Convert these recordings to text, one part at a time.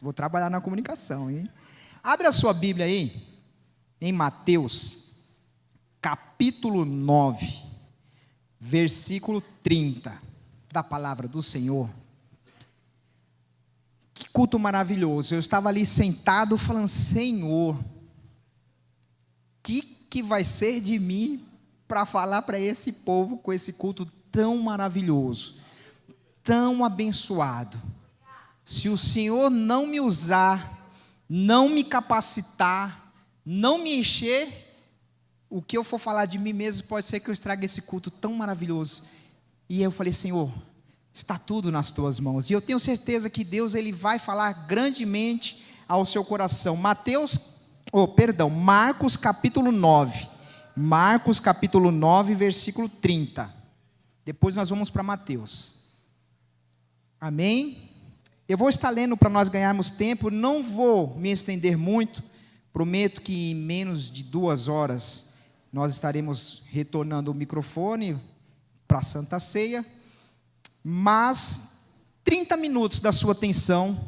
Vou trabalhar na comunicação, hein? Abre a sua Bíblia aí, em Mateus, capítulo 9, versículo 30, da palavra do Senhor. Que culto maravilhoso. Eu estava ali sentado falando: Senhor, que vai ser de mim para falar para esse povo com esse culto tão maravilhoso, tão abençoado? Se o Senhor não me usar, não me capacitar, não me encher, o que eu for falar de mim mesmo pode ser que eu estrague esse culto tão maravilhoso. E eu falei: Senhor, está tudo nas tuas mãos. E eu tenho certeza que Deus, Ele vai falar grandemente ao seu coração. Marcos capítulo 9. Marcos capítulo 9, versículo 30. Depois nós vamos para Mateus. Amém? Eu vou estar lendo para nós ganharmos tempo. Não vou me estender muito. Prometo que em menos de 2 horas nós estaremos retornando o microfone para a Santa Ceia. Mas 30 minutos da sua atenção,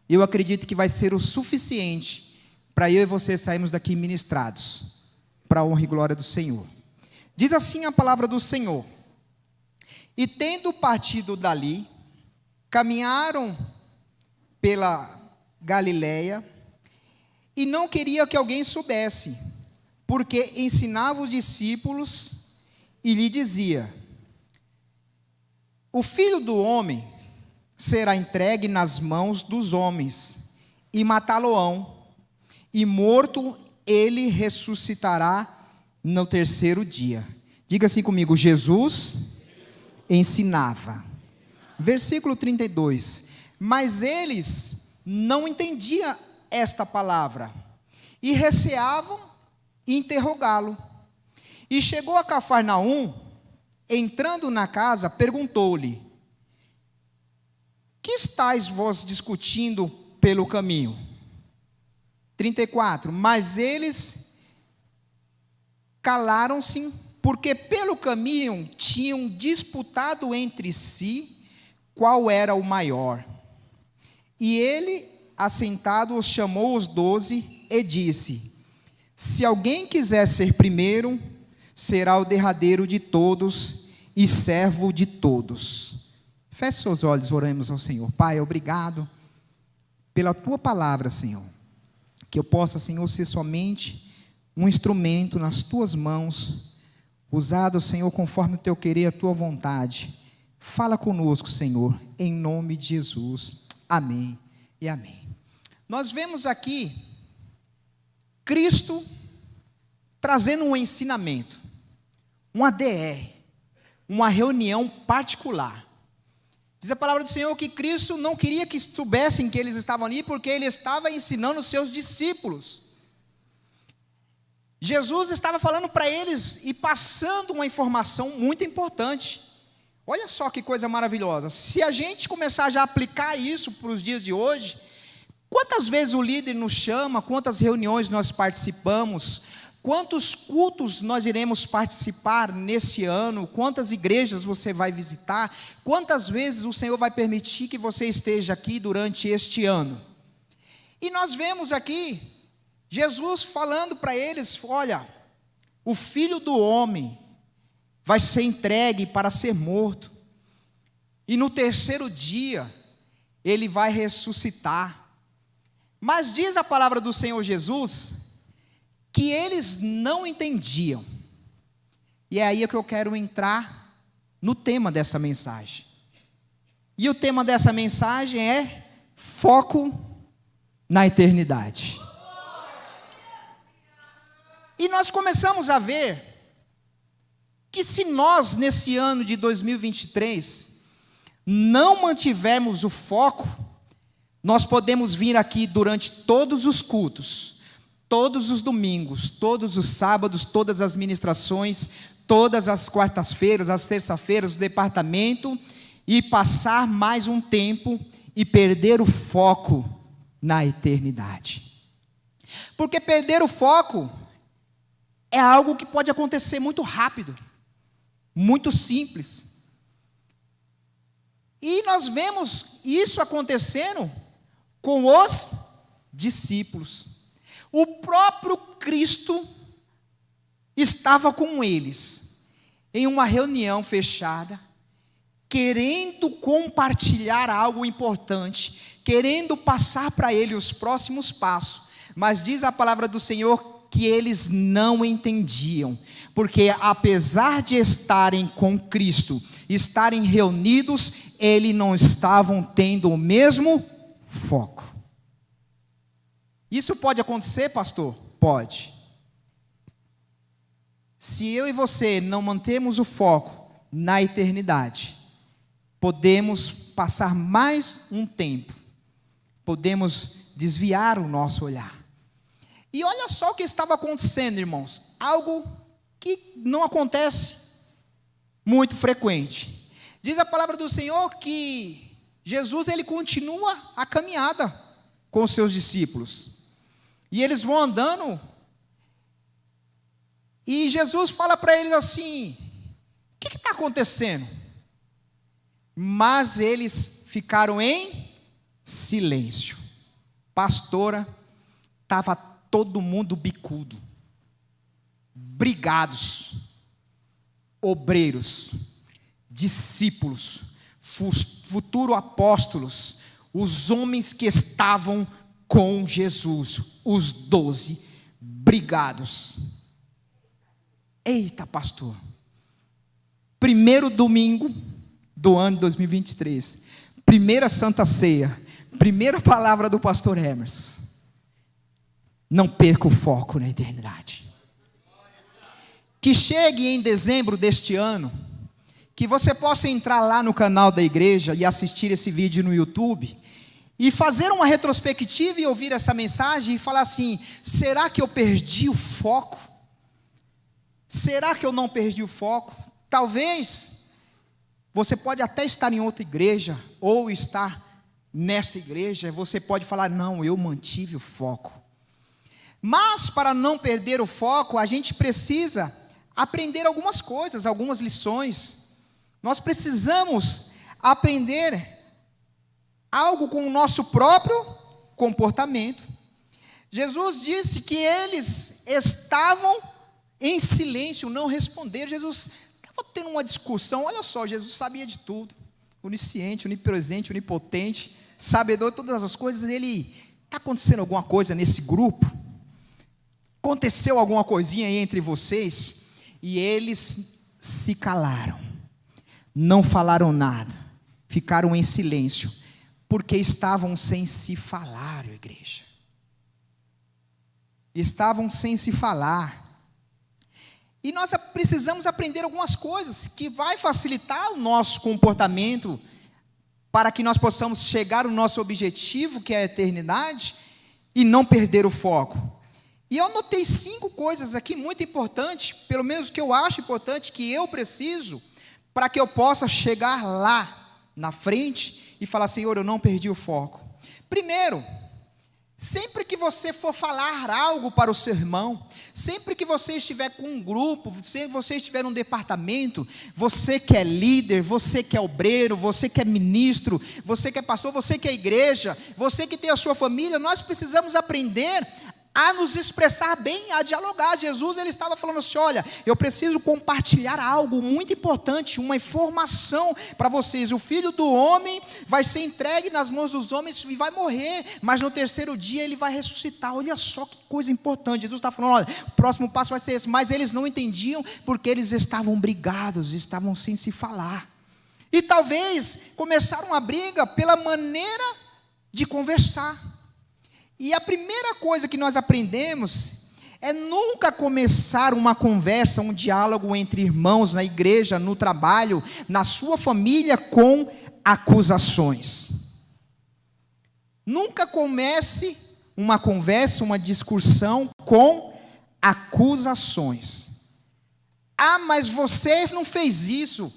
eu acredito que vai ser o suficiente para eu e você sairmos daqui ministrados, para a honra e glória do Senhor. Diz assim a palavra do Senhor: e tendo partido dali, caminharam pela Galileia, e não queria que alguém soubesse, porque ensinava os discípulos e lhe dizia: o Filho do Homem será entregue nas mãos dos homens, e matá-lo-ão, e morto ele ressuscitará no 3º dia. Diga assim comigo: Jesus ensinava. Versículo 32. Mas eles não entendiam esta palavra, e receavam interrogá-lo. E chegou a Cafarnaum, entrando na casa, perguntou-lhe: que estáis vós discutindo pelo caminho? 34. Mas eles calaram-se, porque pelo caminho tinham disputado entre si qual era o maior. E ele, assentado, os chamou os 12 e disse: se alguém quiser ser primeiro, será o derradeiro de todos e servo de todos. Feche seus olhos, oremos ao Senhor. Pai, obrigado pela tua palavra, Senhor. Que eu possa, Senhor, ser somente um instrumento nas tuas mãos, usado, Senhor, conforme o teu querer, a tua vontade. Fala conosco, Senhor, em nome de Jesus. Amém e amém. Nós vemos aqui Cristo trazendo um ensinamento, um ADR, uma reunião particular. Diz a palavra do Senhor que Cristo não queria que soubessem que eles estavam ali, porque Ele estava ensinando os seus discípulos. Jesus estava falando para eles e passando uma informação muito importante. Olha só que coisa maravilhosa. Se a gente começar já a aplicar isso para os dias de hoje, quantas vezes o líder nos chama, quantas reuniões nós participamos, quantos cultos nós iremos participar nesse ano, quantas igrejas você vai visitar, quantas vezes o Senhor vai permitir que você esteja aqui durante este ano. E nós vemos aqui Jesus falando para eles: olha, o Filho do Homem vai ser entregue para ser morto, e no 3º dia ele vai ressuscitar. Mas diz a palavra do Senhor Jesus que eles não entendiam. E é aí que eu quero entrar no tema dessa mensagem. E o tema dessa mensagem é foco na eternidade. E nós começamos a ver que se nós, nesse ano de 2023, não mantivermos o foco, nós podemos vir aqui durante todos os cultos, todos os domingos, todos os sábados, todas as ministrações, todas as quartas-feiras, as terças-feiras, do departamento, e passar mais um tempo e perder o foco na eternidade. Porque perder o foco é algo que pode acontecer muito rápido, muito simples. E nós vemos isso acontecendo com os discípulos. O próprio Cristo estava com eles, em uma reunião fechada, querendo compartilhar algo importante, querendo passar para ele os próximos passos, mas diz a palavra do Senhor que eles não entendiam, porque apesar de estarem com Cristo, estarem reunidos, eles não estavam tendo o mesmo foco. Isso pode acontecer, pastor? Pode. Se eu e você não mantemos o foco na eternidade, podemos passar mais um tempo, podemos desviar o nosso olhar. E olha só o que estava acontecendo, irmãos, algo que não acontece muito frequente. Diz a palavra do Senhor que Jesus, ele continua a caminhada com os seus discípulos, e eles vão andando, e Jesus fala para eles assim: o que está acontecendo? Mas eles ficaram em silêncio. Pastora, estava todo mundo bicudo, brigados, obreiros, discípulos, futuro apóstolos, os homens que estavam com Jesus, os 12, brigados. Eita, pastor, primeiro domingo do ano 2023, primeira Santa Ceia, primeira palavra do pastor Emerson. Não perca o foco na eternidade. Que chegue em dezembro deste ano, que você possa entrar lá no canal da igreja e assistir esse vídeo no YouTube, e fazer uma retrospectiva e ouvir essa mensagem e falar assim: será que eu perdi o foco? Será que eu não perdi o foco? Talvez você pode até estar em outra igreja, ou estar nesta igreja, você pode falar: não, eu mantive o foco. Mas para não perder o foco, a gente precisa aprender algumas coisas, algumas lições. Nós precisamos aprender algo com o nosso próprio comportamento. Jesus disse que eles estavam em silêncio, não responderam. Jesus estava tendo uma discussão. Olha só, Jesus sabia de tudo, onisciente, onipresente, onipotente, sabedor de todas as coisas. Ele: está acontecendo alguma coisa nesse grupo? Aconteceu alguma coisinha aí entre vocês? E eles se calaram, não falaram nada, ficaram em silêncio, porque estavam sem se falar, igreja. Estavam sem se falar. E nós precisamos aprender algumas coisas que vai facilitar o nosso comportamento, para que nós possamos chegar ao nosso objetivo, que é a eternidade, e não perder o foco. E eu anotei 5 coisas aqui muito importantes, pelo menos que eu acho importante, que eu preciso, para que eu possa chegar lá na frente e falar: Senhor, eu não perdi o foco. Primeiro, sempre que você for falar algo para o seu irmão, sempre que você estiver com um grupo, se você estiver num departamento, você que é líder, você que é obreiro, você que é ministro, você que é pastor, você que é igreja, você que tem a sua família, nós precisamos aprender a nos expressar bem, a dialogar. Jesus, ele estava falando assim: olha, eu preciso compartilhar algo muito importante, uma informação para vocês. O Filho do Homem vai ser entregue nas mãos dos homens e vai morrer, mas no terceiro dia ele vai ressuscitar. Olha só que coisa importante. Jesus está falando: olha, o próximo passo vai ser esse. Mas eles não entendiam, porque eles estavam brigados, estavam sem se falar. E talvez começaram uma briga pela maneira de conversar. E a primeira coisa que nós aprendemos é nunca começar uma conversa, um diálogo entre irmãos na igreja, no trabalho, na sua família, com acusações. Nunca comece uma conversa, uma discussão com acusações. Ah, mas você não fez isso.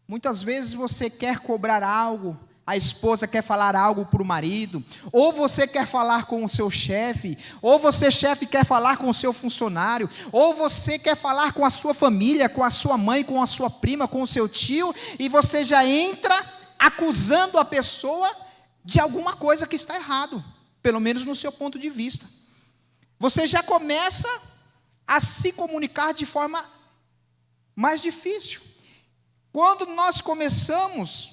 Muitas vezes você quer cobrar algo, a esposa quer falar algo para o marido, ou você quer falar com o seu chefe, ou você, chefe, quer falar com o seu funcionário, ou você quer falar com a sua família, com a sua mãe, com a sua prima, com o seu tio, e você já entra acusando a pessoa de alguma coisa que está errado, pelo menos no seu ponto de vista. Você já começa a se comunicar de forma mais difícil. Quando nós começamos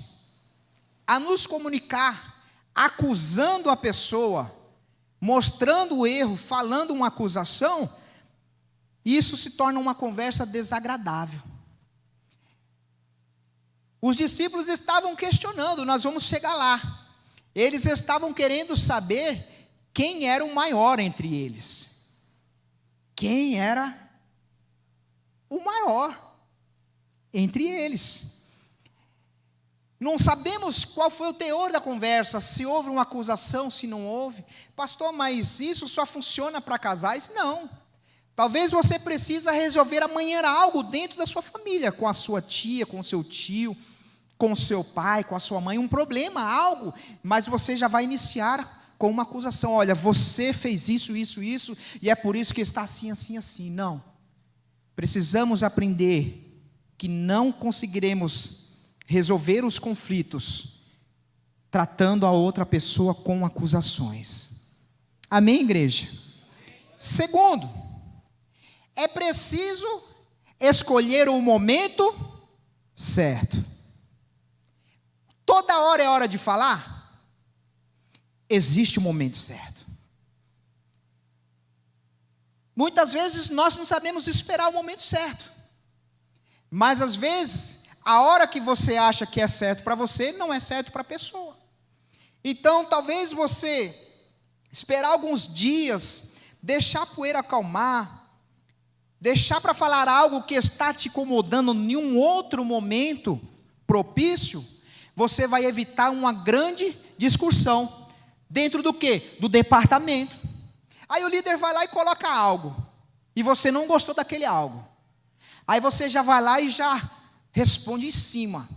a nos comunicar acusando a pessoa, mostrando o erro, falando uma acusação, isso se torna uma conversa desagradável. Os discípulos estavam questionando, nós vamos chegar lá. Eles estavam querendo saber quem era o maior entre eles. Quem era o maior entre eles. Não sabemos qual foi o teor da conversa, se houve uma acusação, se não houve. Pastor, mas isso só funciona para casais? Não. Talvez você precisa resolver amanhã algo dentro da sua família, com a sua tia, com o seu tio, com o seu pai, com a sua mãe, um problema, algo, mas você já vai iniciar com uma acusação. Olha, você fez isso, e é por isso que está assim, assim, assim. Não. Precisamos aprender que não conseguiremos resolver os conflitos tratando a outra pessoa com acusações. Amém, igreja? Segundo, é preciso escolher o momento certo. Toda hora é hora de falar? Existe o momento certo. Muitas vezes nós não sabemos esperar o momento certo. Mas às vezes, a hora que você acha que é certo para você, não é certo para a pessoa. Então, talvez você esperar alguns dias, deixar a poeira acalmar, deixar para falar algo que está te incomodando em um outro momento propício, você vai evitar uma grande discussão. Dentro do quê? Do departamento. Aí o líder vai lá e coloca algo, e você não gostou daquele algo. Aí você já vai lá e já responde em cima.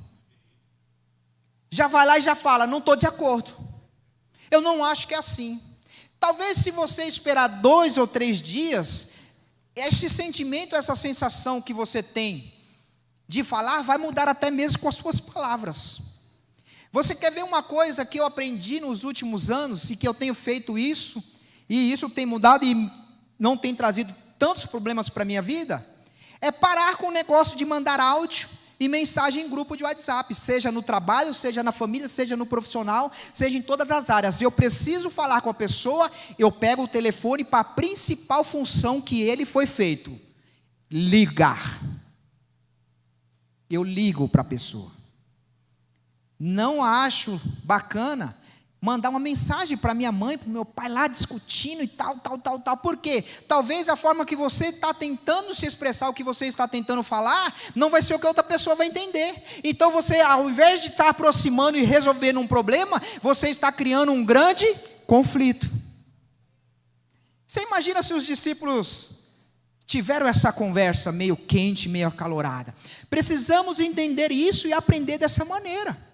Já vai lá e já fala, não estou de acordo. Eu não acho que é assim. Talvez se você esperar 2 ou 3 dias, esse sentimento, essa sensação que você tem de falar, vai mudar até mesmo com as suas palavras. Você quer ver uma coisa que eu aprendi nos últimos anos, e que eu tenho feito isso, e isso tem mudado e não tem trazido tantos problemas para a minha vida? É parar com o negócio de mandar áudio e mensagem em grupo de WhatsApp, seja no trabalho, seja na família, seja no profissional, seja em todas as áreas. Eu preciso falar com a pessoa, eu pego o telefone para a principal função que ele foi feito: ligar. Eu ligo para a pessoa. Não acho bacana mandar uma mensagem para minha mãe, para o meu pai lá discutindo e tal. Por quê? Talvez a forma que você está tentando se expressar, o que você está tentando falar, não vai ser o que a outra pessoa vai entender. Então você, ao invés de estar aproximando e resolvendo um problema, você está criando um grande conflito. Você imagina se os discípulos tiveram essa conversa meio quente, meio acalorada. Precisamos entender isso e aprender dessa maneira.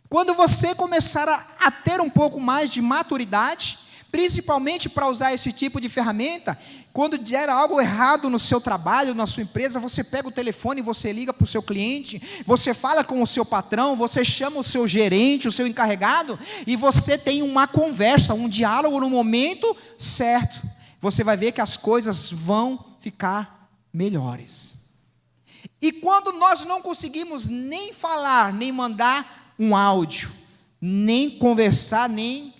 Quando você começar a ter um pouco mais de maturidade, principalmente para usar esse tipo de ferramenta, quando der algo errado no seu trabalho, na sua empresa, você pega o telefone, você liga para o seu cliente, você fala com o seu patrão, você chama o seu gerente, o seu encarregado, e você tem uma conversa, um diálogo no momento certo. Você vai ver que as coisas vão ficar melhores. E quando nós não conseguimos nem falar, nem mandar um áudio, nem conversar, nem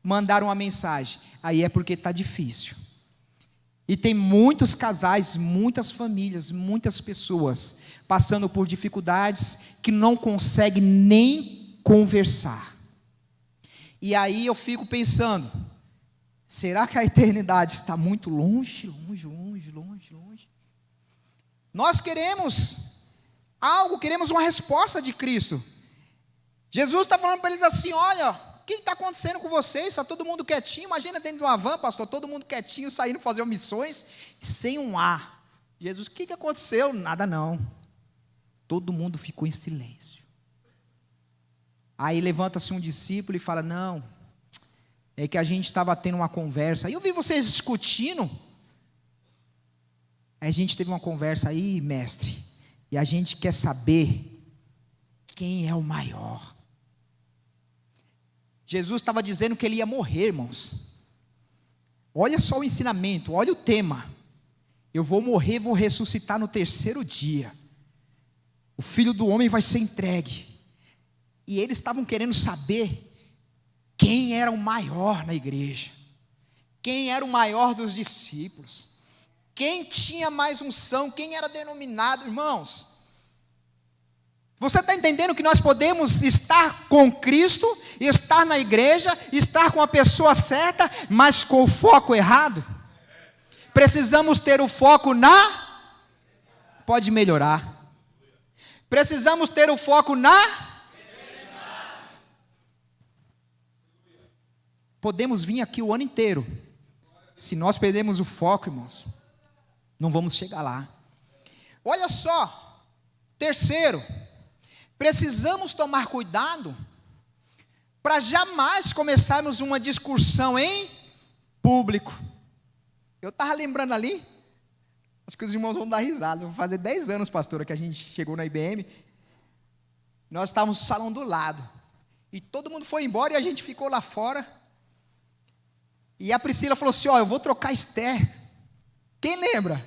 mandar uma mensagem, aí é porque está difícil. E tem muitos casais, muitas famílias, muitas pessoas passando por dificuldades que não conseguem nem conversar. E aí eu fico pensando, será que a eternidade está muito longe? Nós queremos algo, queremos uma resposta de Cristo. Jesus está falando para eles assim: olha, o que está acontecendo com vocês? Está todo mundo quietinho. Imagina dentro de uma van, pastor, todo mundo quietinho, saindo fazer missões, sem um ar. Jesus, o que aconteceu? Nada não. Todo mundo ficou em silêncio. Aí levanta-se um discípulo e fala: não, é que a gente estava tendo uma conversa. Aí eu vi vocês discutindo. Aí a gente teve uma conversa aí, mestre, e a gente quer saber quem é o maior. Jesus estava dizendo que ele ia morrer, irmãos. Olha só o ensinamento, olha o tema. Eu vou morrer, vou ressuscitar no terceiro dia. O Filho do Homem vai ser entregue. E eles estavam querendo saber quem era o maior na igreja. Quem era o maior dos discípulos. Quem tinha mais unção, quem era denominado, irmãos. Você está entendendo que nós podemos estar com Cristo, estar na igreja, estar com a pessoa certa, mas com o foco errado? Precisamos ter o foco pode melhorar. Precisamos ter o foco podemos vir aqui o ano inteiro. Se nós perdermos o foco, irmãos, não vamos chegar lá. Olha só, terceiro, precisamos tomar cuidado para jamais começarmos uma discussão em público. Eu estava lembrando ali, acho que os irmãos vão dar risada, vou fazer 10 anos, pastora, que a gente chegou na IBM, nós estávamos no salão do lado, e todo mundo foi embora e a gente ficou lá fora, e a Priscila falou assim, eu vou trocar Esther. Quem lembra?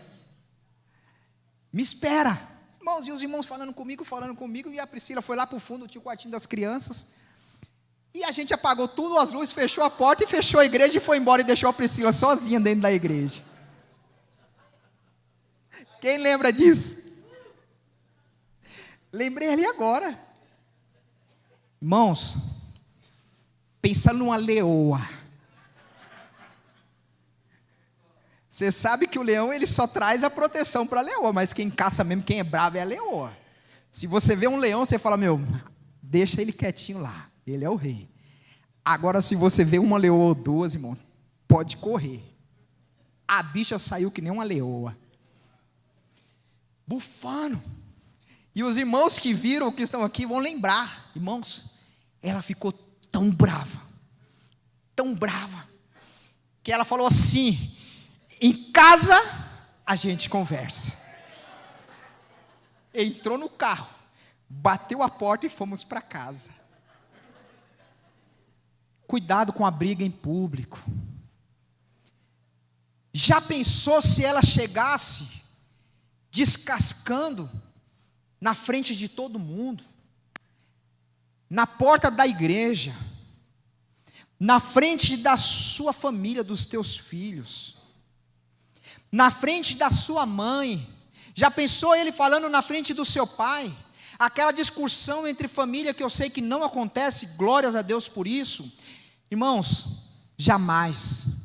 Me espera. Irmãos, e os irmãos falando comigo, e a Priscila foi lá para o fundo, tinha o quartinho das crianças, e a gente apagou tudo, as luzes, fechou a porta e fechou a igreja e foi embora e deixou a Priscila sozinha dentro da igreja. Quem lembra disso? Lembrei ali agora. Irmãos, pensando numa leoa. Você sabe que o leão ele só traz a proteção para a leoa, mas quem caça mesmo, quem é bravo é a leoa. Se você vê um leão, você fala, deixa ele quietinho lá, ele é o rei. Agora se você vê uma leoa ou duas, irmão, pode correr. A bicha saiu que nem uma leoa. Bufando. E os irmãos que viram, que estão aqui, vão lembrar. Irmãos, ela ficou tão brava, que ela falou assim, em casa a gente conversa. Entrou no carro, bateu a porta e fomos para casa. Cuidado com a briga em público. Já pensou se ela chegasse descascando na frente de todo mundo, na porta da igreja, na frente da sua família, dos teus filhos, na frente da sua mãe? Já pensou ele falando na frente do seu pai? Aquela discussão entre família que eu sei que não acontece, glórias a Deus por isso. Irmãos, jamais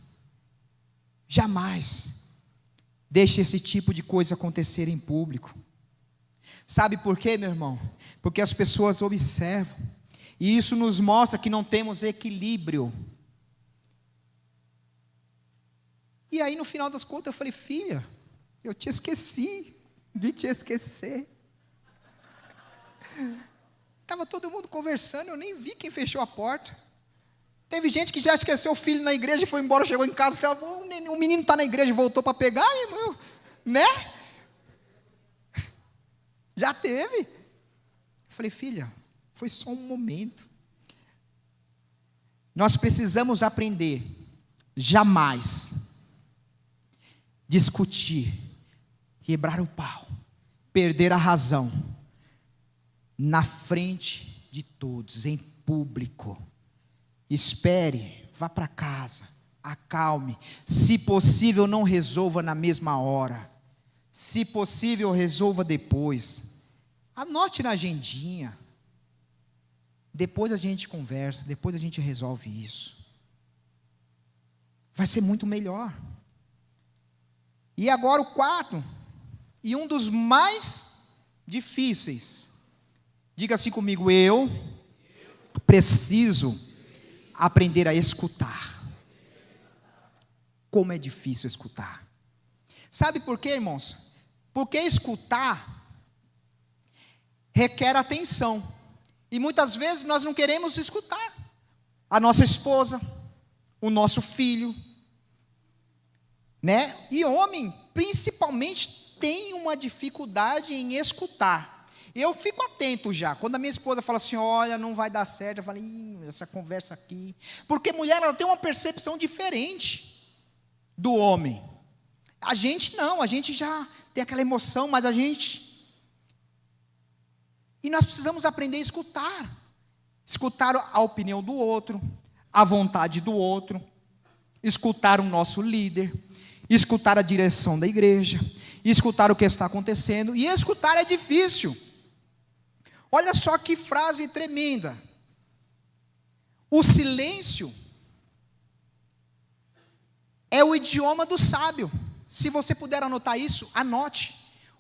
deixe esse tipo de coisa acontecer em público. Sabe por quê, meu irmão? Porque as pessoas observam, e isso nos mostra que não temos equilíbrio. E aí no final das contas eu falei, filha, eu te esqueci de te esquecer. Estava todo mundo conversando, eu nem vi quem fechou a porta. Teve gente que já esqueceu o filho na igreja e foi embora, chegou em casa, o menino está na igreja e voltou para pegar, irmão, né? Já teve. Eu falei, filha, foi só um momento. Nós precisamos aprender, jamais discutir, quebrar o pau, perder a razão, na frente de todos, em público. Espere, vá para casa, acalme. Se possível, não resolva na mesma hora. Se possível, resolva depois. Anote na agendinha. Depois a gente conversa, depois a gente resolve isso. Vai ser muito melhor. E agora o quarto, e um dos mais difíceis. Diga assim comigo, eu preciso aprender a escutar. Como é difícil escutar. Sabe por quê, irmãos? Porque escutar requer atenção. E muitas vezes nós não queremos escutar a nossa esposa, o nosso filho, né? E homem, principalmente, tem uma dificuldade em escutar. Eu fico atento já. Quando a minha esposa fala assim, olha, não vai dar certo, eu falo, essa conversa aqui. Porque mulher, ela tem uma percepção diferente do homem. A gente não, a gente já tem aquela emoção, mas a gente... E nós precisamos aprender a escutar. Escutar a opinião do outro, a vontade do outro, escutar o nosso líder, escutar a direção da igreja, escutar o que está acontecendo. E escutar é difícil. Olha só que frase tremenda. O silêncio é o idioma do sábio. Se você puder anotar isso, anote.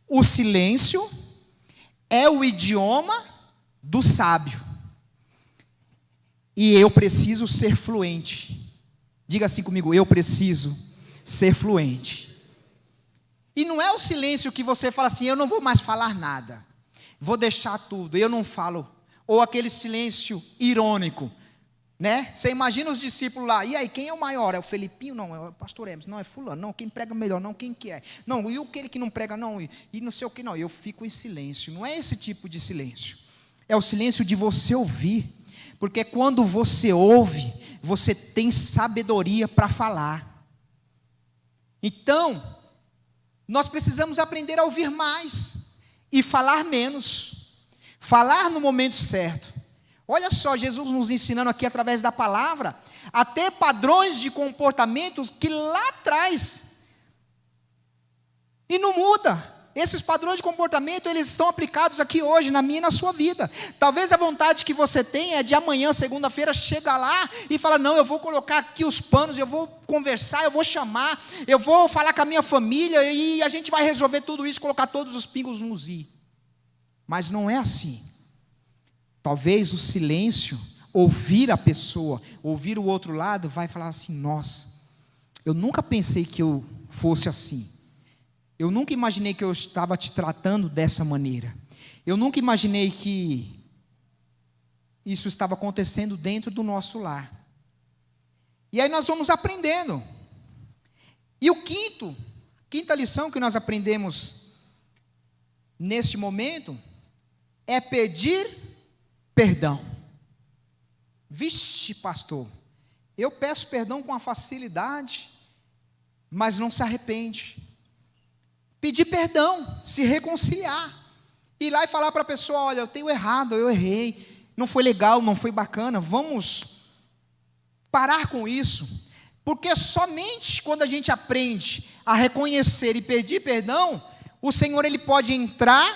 O silêncio é o idioma do sábio. E eu preciso ser fluente. Diga assim comigo, eu preciso ser fluente. E não é o silêncio que você fala assim, eu não vou mais falar nada. Vou deixar tudo, eu não falo. Ou aquele silêncio irônico, né? Você imagina os discípulos lá, e aí, quem é o maior? É o Felipinho? Não, é o pastor Hermes. Não, é fulano. Não, quem prega melhor? Não, quem que é? Não, e aquele que não prega? Não, e não sei o que, não. Eu fico em silêncio. Não é esse tipo de silêncio. É o silêncio de você ouvir. Porque quando você ouve, você tem sabedoria para falar. Então, nós precisamos aprender a ouvir mais e falar menos. Falar no momento certo. Olha só, Jesus nos ensinando aqui através da palavra a ter padrões de comportamentos que lá atrás e não muda. Esses padrões de comportamento, eles estão aplicados aqui hoje, na minha e na sua vida. Talvez a vontade que você tenha é de amanhã, segunda-feira, chegar lá e falar, não, eu vou colocar aqui os panos, eu vou conversar, eu vou chamar, eu vou falar com a minha família e a gente vai resolver tudo isso, colocar todos os pingos nos i. Mas não é assim. Talvez o silêncio, ouvir a pessoa, ouvir o outro lado, vai falar assim, nossa, eu nunca pensei que eu fosse assim. Eu nunca imaginei que eu estava te tratando dessa maneira. Eu nunca imaginei que isso estava acontecendo dentro do nosso lar. E aí nós vamos aprendendo. E quinta lição que nós aprendemos neste momento é pedir perdão. Vixe, pastor, eu peço perdão com uma facilidade, mas não se arrepende. Pedir perdão, se reconciliar, ir lá e falar para a pessoa, olha, eu tenho errado, eu errei, não foi legal, não foi bacana, vamos parar com isso, porque somente quando a gente aprende a reconhecer e pedir perdão, o Senhor ele pode entrar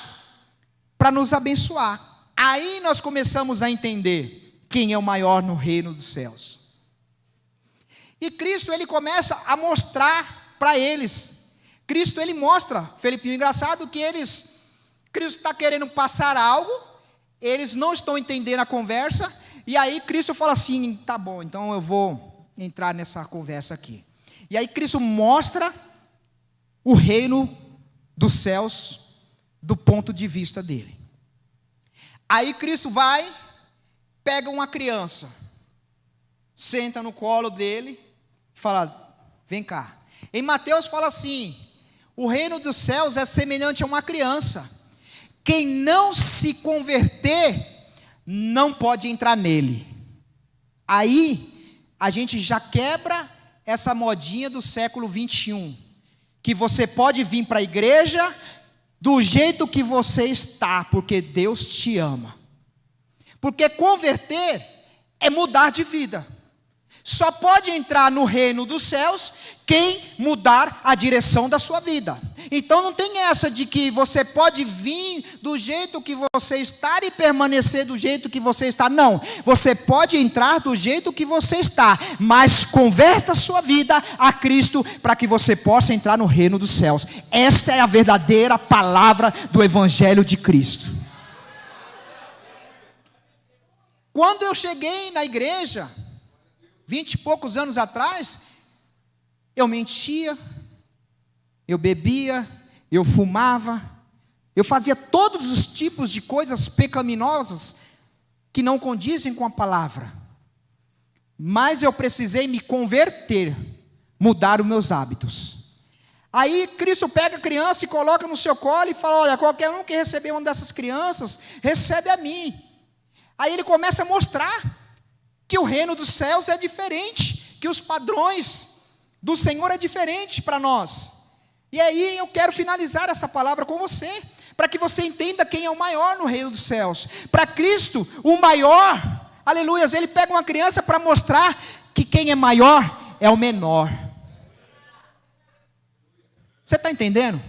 para nos abençoar. Aí nós começamos a entender quem é o maior no reino dos céus. E Cristo ele começa a mostrar para eles. Cristo ele mostra, Felipinho, engraçado que Cristo está querendo passar algo, eles não estão entendendo a conversa, e aí Cristo fala assim, tá bom, então eu vou entrar nessa conversa aqui. E aí Cristo mostra o reino dos céus do ponto de vista dele. Aí Cristo vai, pega uma criança, senta no colo dele, e fala, vem cá. Em Mateus fala assim, o reino dos céus é semelhante a uma criança. Quem não se converter, não pode entrar nele. Aí, a gente já quebra essa modinha do século 21. Que você pode vir para a igreja do jeito que você está, porque Deus te ama. Porque converter é mudar de vida. Só pode entrar no reino dos céus quem mudar a direção da sua vida. Então não tem essa de que você pode vir do jeito que você está e permanecer do jeito que você está. Não, você pode entrar do jeito que você está, mas converta a sua vida a Cristo para que você possa entrar no reino dos céus. Esta é a verdadeira palavra do Evangelho de Cristo. Quando eu cheguei na igreja, 20 e poucos anos atrás, eu mentia, eu bebia, eu fumava, eu fazia todos os tipos de coisas pecaminosas que não condizem com a palavra. Mas eu precisei me converter, mudar os meus hábitos. Aí Cristo pega a criança e coloca no seu colo e fala: olha, qualquer um que receber uma dessas crianças, recebe a mim. Aí ele começa a mostrar que o reino dos céus é diferente, que os padrões do Senhor é diferente para nós. E aí eu quero finalizar essa palavra com você, para que você entenda quem é o maior no reino dos céus. Para Cristo, o maior, aleluias, ele pega uma criança para mostrar que quem é maior é o menor. Você está entendendo?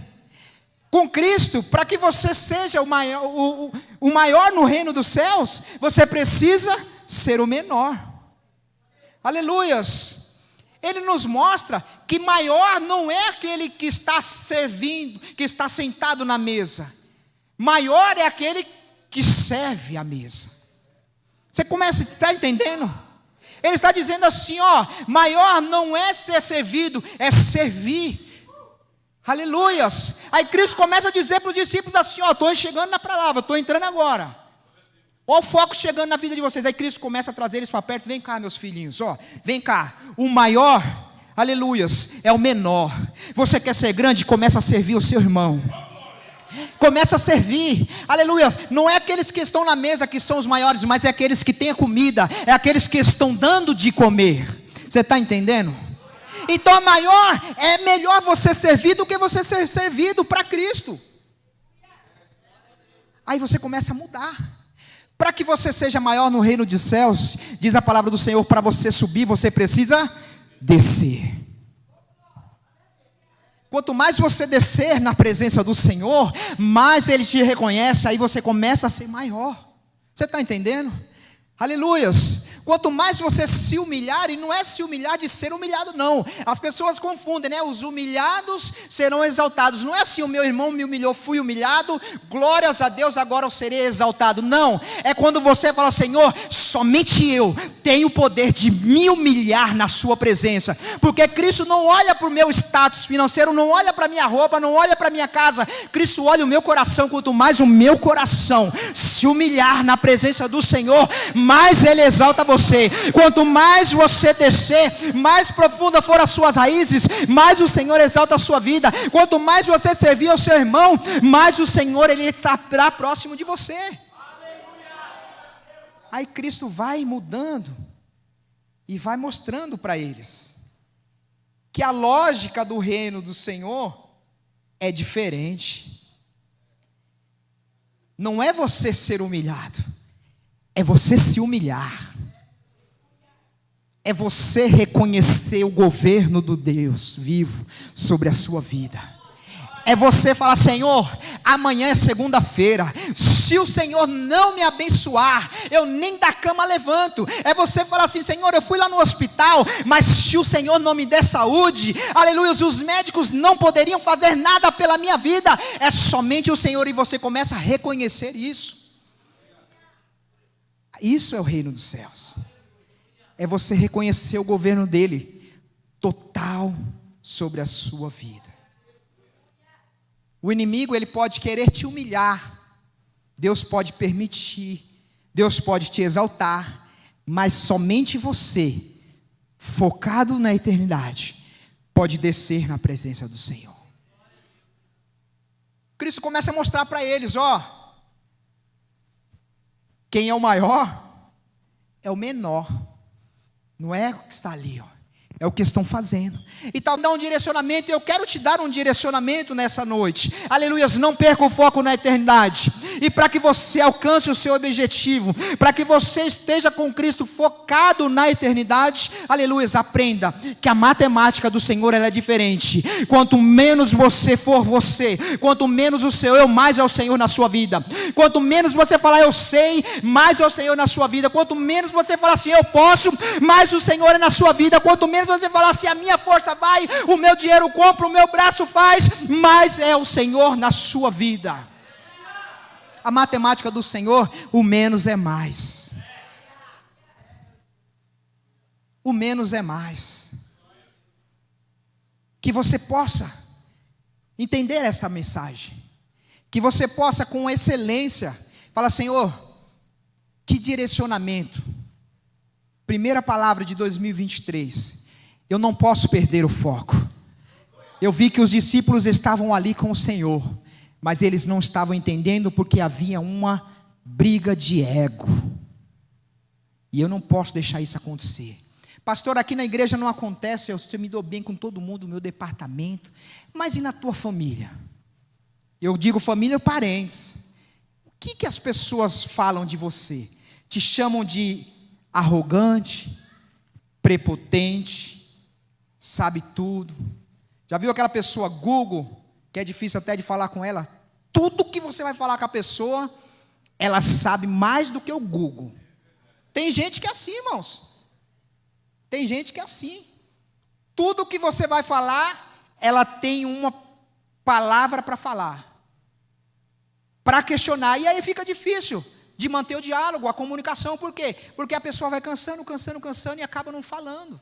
Com Cristo, para que você seja o maior no reino dos céus, você precisa ser o menor. Aleluias. Ele nos mostra que maior não é aquele que está servindo, que está sentado na mesa. Maior é aquele que serve a mesa. Você começa, está entendendo? Ele está dizendo assim, ó, maior não é ser servido, é servir. Aleluias. Aí Cristo começa a dizer para os discípulos assim, ó, estou chegando na palavra, estou entrando agora. Olha o foco chegando na vida de vocês. Aí Cristo começa a trazer eles para perto. Vem cá, meus filhinhos, ó, vem cá. O maior, aleluias, é o menor. Você quer ser grande? Começa a servir o seu irmão. Começa a servir, aleluias. Não é aqueles que estão na mesa que são os maiores, mas é aqueles que têm a comida, é aqueles que estão dando de comer. Você está entendendo? Então é melhor você servir do que você ser servido para Cristo. Aí você começa a mudar. Para que você seja maior no reino dos céus, diz a palavra do Senhor, para você subir, você precisa descer. Quanto mais você descer na presença do Senhor, mais Ele te reconhece, aí você começa a ser maior. Você está entendendo? Aleluias. Quanto mais você se humilhar, e não é se humilhar de ser humilhado não, as pessoas confundem, né? Os humilhados serão exaltados. Não é assim, o meu irmão me humilhou, fui humilhado, glórias a Deus, agora eu serei exaltado. Não, é quando você fala, Senhor, somente eu tenho o poder de me humilhar na sua presença, porque Cristo não olha para o meu status financeiro, não olha para a minha roupa, não olha para a minha casa. Cristo olha o meu coração. Quanto mais o meu coração se humilhar na presença do Senhor, mais Ele exalta você. Quanto mais você descer, mais profunda for as suas raízes, mais o Senhor exalta a sua vida. Quanto mais você servir ao seu irmão, mais o Senhor, Ele estará próximo de você. Aí Cristo vai mudando e vai mostrando para eles que a lógica do reino do Senhor é diferente. Não é você ser humilhado, é você se humilhar. É você reconhecer o governo do Deus vivo sobre a sua vida. É você falar, Senhor, amanhã é segunda-feira, se o Senhor não me abençoar, eu nem da cama levanto. É você falar assim, Senhor, eu fui lá no hospital, mas se o Senhor não me der saúde, aleluia, os médicos não poderiam fazer nada pela minha vida, é somente o Senhor. E você começa a reconhecer isso. Isso é o reino dos céus. É você reconhecer o governo dele total sobre a sua vida. O inimigo, ele pode querer te humilhar, Deus pode permitir, Deus pode te exaltar, mas somente você, focado na eternidade, pode descer na presença do Senhor. Cristo começa a mostrar para eles, ó, quem é o maior é o menor. Não é o que está ali, ó. É o que estão fazendo. Então dá um direcionamento. Eu quero te dar um direcionamento nessa noite. Aleluias, não perca o foco na eternidade. E para que você alcance o seu objetivo, para que você esteja com Cristo focado na eternidade, aleluias, aprenda que a matemática do Senhor, ela é diferente. Quanto menos você for você, quanto menos o seu eu, mais é o Senhor na sua vida. Quanto menos você falar eu sei, mais é o Senhor na sua vida. Quanto menos você falar assim eu posso, mais o Senhor é na sua vida. Quanto menos você falar assim a minha força vai, o meu dinheiro compra, o meu braço faz, mais é o Senhor na sua vida. A matemática do Senhor, o menos é mais. O menos é mais. Que você possa entender essa mensagem. Que você possa com excelência falar, Senhor, que direcionamento. Primeira palavra de 2023. Eu não posso perder o foco. Eu vi que os discípulos estavam ali com o Senhor, mas eles não estavam entendendo porque havia uma briga de ego. E eu não posso deixar isso acontecer. Pastor, aqui na igreja não acontece, eu me dou bem com todo mundo, no meu departamento. Mas e na tua família? Eu digo família ou parentes. O que as pessoas falam de você? Te chamam de arrogante, prepotente, sabe tudo. Já viu aquela pessoa Google, que é difícil até de falar com ela? Tudo que você vai falar com a pessoa, ela sabe mais do que o Google. Tem gente que é assim, irmãos. Tem gente que é assim. Tudo que você vai falar, ela tem uma palavra para falar, para questionar. E aí fica difícil de manter o diálogo, a comunicação. Por quê? Porque a pessoa vai cansando e acaba não falando.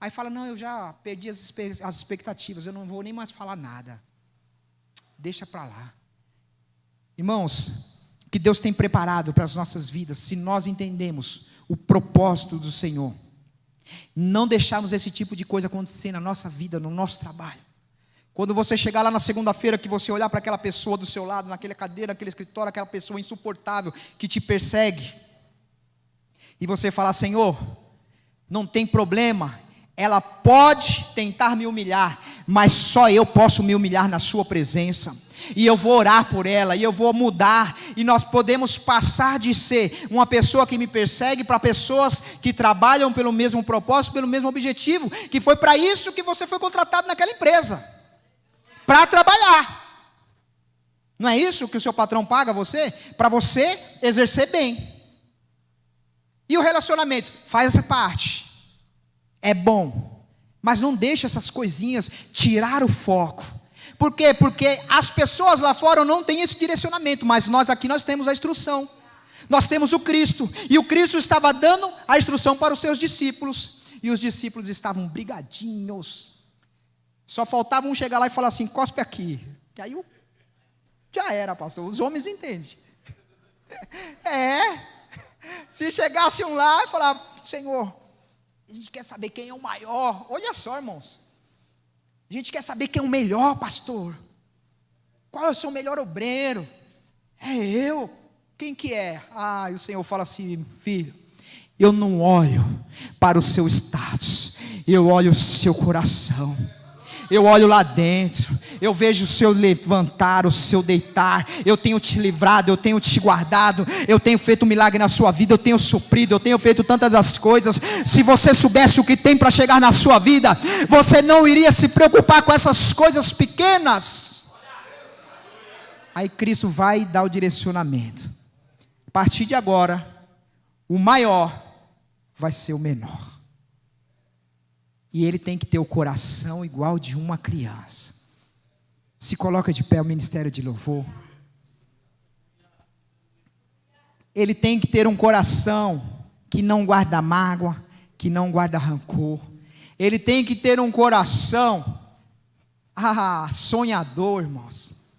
Aí fala, não, eu já perdi as expectativas, eu não vou nem mais falar nada. Deixa para lá. Irmãos, o que Deus tem preparado para as nossas vidas, se nós entendemos o propósito do Senhor, não deixarmos esse tipo de coisa acontecer na nossa vida, no nosso trabalho. Quando você chegar lá na segunda-feira, que você olhar para aquela pessoa do seu lado, naquela cadeira, naquele escritório, aquela pessoa insuportável que te persegue, e você falar, Senhor, não tem problema, ela pode tentar me humilhar, mas só eu posso me humilhar na sua presença. E eu vou orar por ela, e eu vou mudar, e nós podemos passar de ser uma pessoa que me persegue para pessoas que trabalham pelo mesmo propósito, pelo mesmo objetivo, que foi para isso que você foi contratado naquela empresa, para trabalhar. Não é isso que o seu patrão paga você? Para você exercer bem. E o relacionamento? Faz essa parte. É bom, mas não deixa essas coisinhas tirar o foco. Por quê? Porque as pessoas lá fora não têm esse direcionamento, mas nós aqui nós temos a instrução. Nós temos o Cristo, e o Cristo estava dando a instrução para os seus discípulos, e os discípulos estavam brigadinhos. Só faltava um chegar lá e falar assim, cospe aqui. E aí já era, pastor, os homens entendem. Se chegasse um lá e falar, Senhor, a gente quer saber quem é o maior. Olha só, irmãos. A gente quer saber quem é o melhor, pastor. Qual é o seu melhor obreiro? É eu. Quem que é? E o Senhor fala assim, filho, eu não olho para o seu status, eu olho o seu coração. Eu olho lá dentro, eu vejo o seu levantar, o seu deitar. Eu tenho te livrado, eu tenho te guardado, eu tenho feito um milagre na sua vida, eu tenho suprido, eu tenho feito tantas as coisas. Se você soubesse o que tem para chegar na sua vida, você não iria se preocupar com essas coisas pequenas. Aí Cristo vai dar o direcionamento. A partir de agora, o maior vai ser o menor. E ele tem que ter o coração igual de uma criança. Se coloca de pé o ministério de louvor. Ele tem que ter um coração que não guarda mágoa, que não guarda rancor. Ele tem que ter um coração sonhador, irmãos.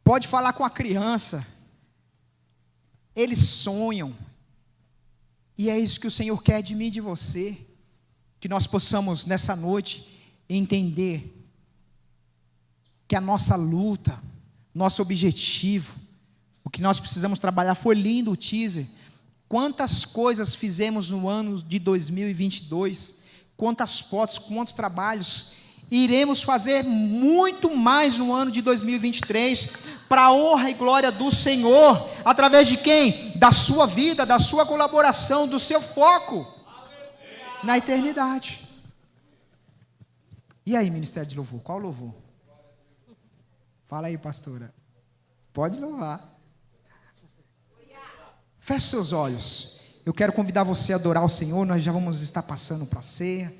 Pode falar com a criança. Eles sonham. E é isso que o Senhor quer de mim e de você. Que nós possamos nessa noite entender que a nossa luta, nosso objetivo, o que nós precisamos trabalhar. Foi lindo o teaser. Quantas coisas fizemos no ano de 2022. Quantas fotos, quantos trabalhos. Iremos fazer muito mais no ano de 2023, para a honra e glória do Senhor. Através de quem? Da sua vida, da sua colaboração, do seu foco na eternidade. E aí, ministério de louvor? Qual louvor? Fala aí, pastora. Pode louvar. Feche seus olhos. Eu quero convidar você a adorar o Senhor. Nós já vamos estar passando para a ceia.